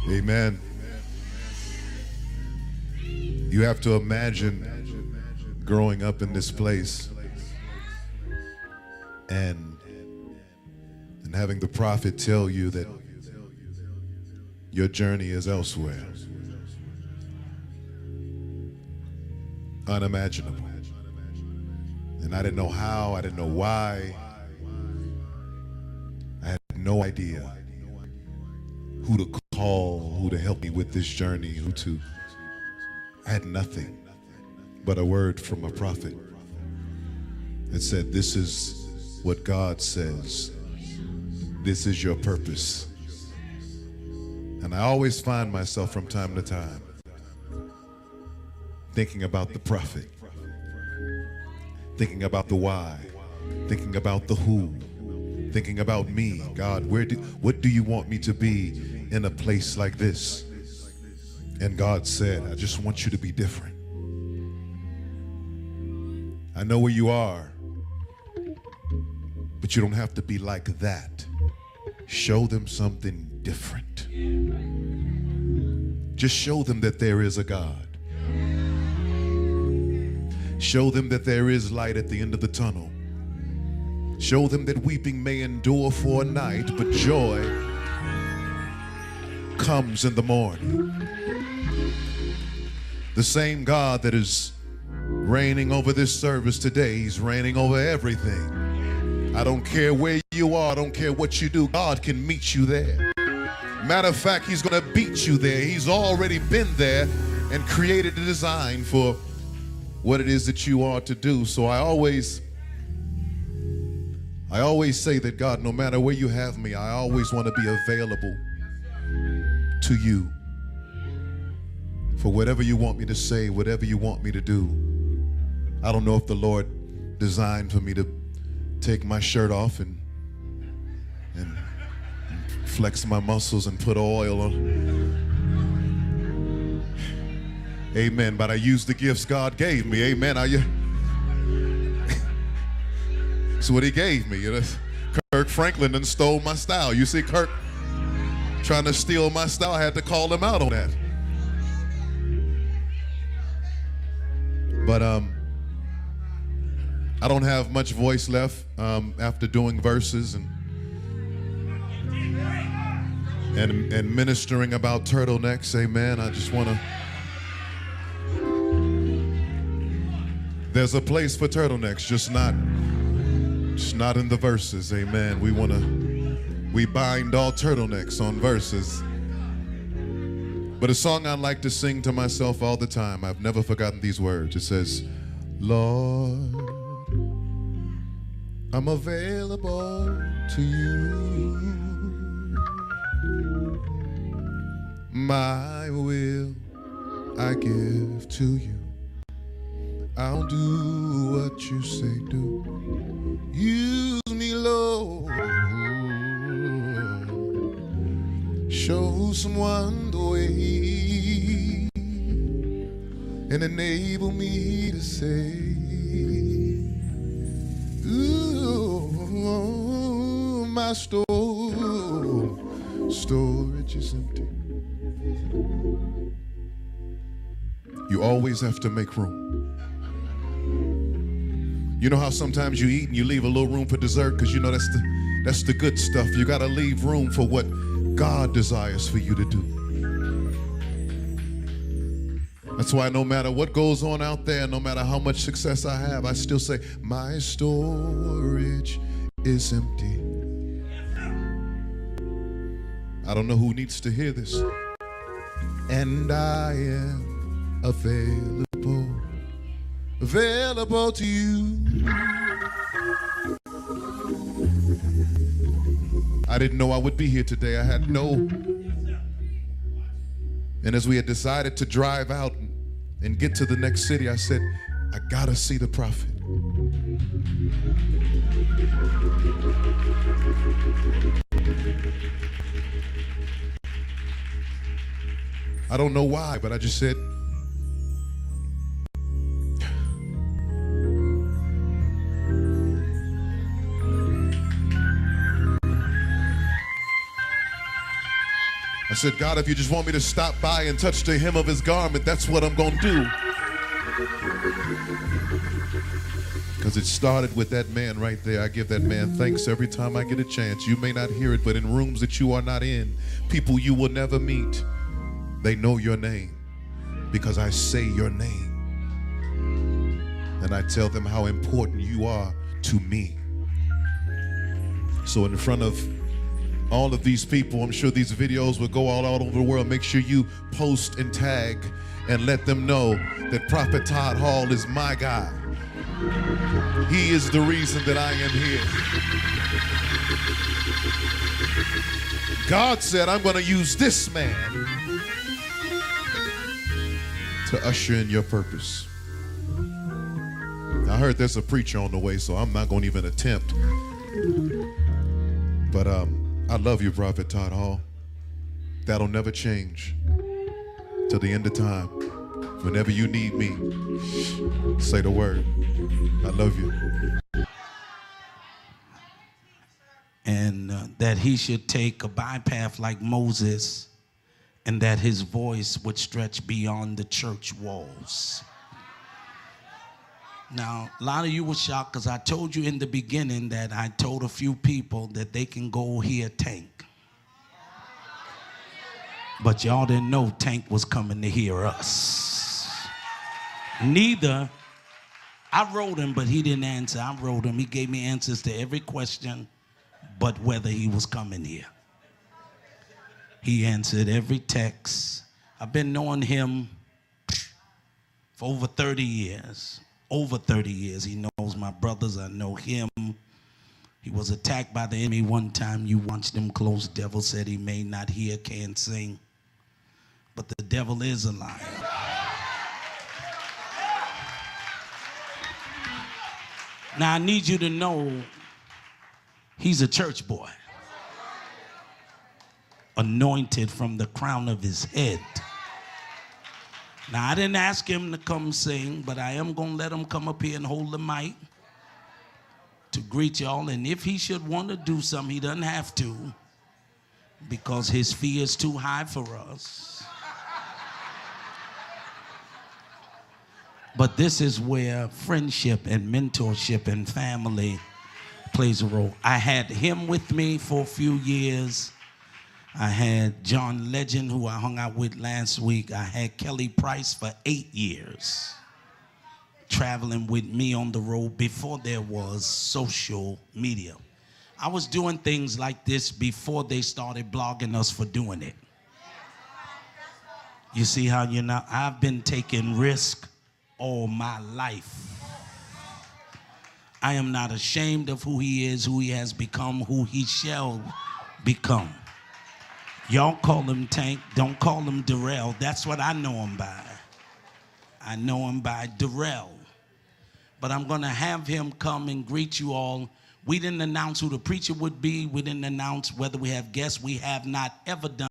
Amen. You have to imagine growing up in this place and having the prophet tell you that your journey is elsewhere. Unimaginable. And I didn't know how, I didn't know why. I had no idea who to call, who to help me with this journey, I had nothing but a word from a prophet that said, this is what God says. This is your purpose. And I always find myself from time to time thinking about the prophet, thinking about the why, thinking about the who, thinking about me. God, what do you want me to be in a place like this? And God said, I just want you to be different. I know where you are, but you don't have to be like that. Show them something different. Just show them that there is a God. Show them that there is light at the end of the tunnel. Show them that weeping may endure for a night, but joy comes in the morning. The same God that is reigning over this service today, he's reigning over everything. I don't care where you are, I don't care what you do, God can meet you there. Matter of fact, he's gonna beat you there. He's already been there and created a design for what it is that you are to do. So I always say that, God, no matter where you have me, I always want to be available to you for whatever you want me to say, whatever you want me to do. I don't know if the Lord designed for me to take my shirt off and flex my muscles and put oil on. Amen. But I use the gifts God gave me. Amen. That's what he gave me. Kirk Franklin done stole my style. You see Kirk trying to steal my style. I had to call him out on that. But I don't have much voice left after doing verses and ministering about turtlenecks. Amen. I just want to. There's a place for turtlenecks, just not in the verses. Amen. We bind all turtlenecks on verses. But a song I like to sing to myself all the time, I've never forgotten these words. It says, Lord, I'm available to you. My will I give to you. I'll do what you say do. Use me, Lord. Show someone the way and enable me to say, ooh, my storage is empty. You always have to make room. You know how sometimes you eat and you leave a little room for dessert because you know that's the good stuff. You got to leave room for what God desires for you to do. That's why no matter what goes on out there, no matter how much success I have, I still say, my storage is empty. I don't know who needs to hear this. And I am available to you. I didn't know I would be here today. I had no. And as we had decided to drive out and get to the next city, I said, I gotta see the prophet. I don't know why, but I just said, I said, God, if you just want me to stop by and touch the hem of his garment, that's what I'm going to do. Because it started with that man right there. I give that man thanks every time I get a chance. You may not hear it, but in rooms that you are not in, people you will never meet, they know your name because I say your name. And I tell them how important you are to me. So in front of all of these people, I'm sure these videos will go all over the world. Make sure you post and tag and let them know that Prophet Todd Hall is my guy. He is the reason that I am here. God said, I'm going to use this man to usher in your purpose. I heard there's a preacher on the way, so I'm not going to even attempt. But I love you, Prophet Todd Hall. That'll never change till the end of time. Whenever you need me, say the word. I love you. And that he should take a bypath like Moses, and that his voice would stretch beyond the church walls. Now, a lot of you were shocked because I told you in the beginning that I told a few people that they can go hear Tank. But y'all didn't know Tank was coming to hear us. Neither, I wrote him, but he didn't answer. I wrote him. He gave me answers to every question but whether he was coming here. He answered every text. I've been knowing him for over 30 years. Over 30 years. He knows my brothers. I know him. He was attacked by the enemy one time. You watched him close. Devil said he may not hear, can't sing. But the devil is a liar. Now I need you to know he's a church boy. Anointed from the crown of his head. Now, I didn't ask him to come sing, but I am going to let him come up here and hold the mic to greet y'all. And if he should want to do something, he doesn't have to, because his fee is too high for us. But this is where friendship and mentorship and family plays a role. I had him with me for a few years. I had John Legend, who I hung out with last week. I had Kelly Price for 8 years, traveling with me on the road before there was social media. I was doing things like this before they started blogging us for doing it. You see how you're not? I've been taking risks all my life. I am not ashamed of who he is, who he has become, who he shall become. Y'all call him Tank, don't call him Darrell. That's what I know him by. I know him by Darrell. But I'm going to have him come and greet you all. We didn't announce who the preacher would be. We didn't announce whether we have guests. We have not ever done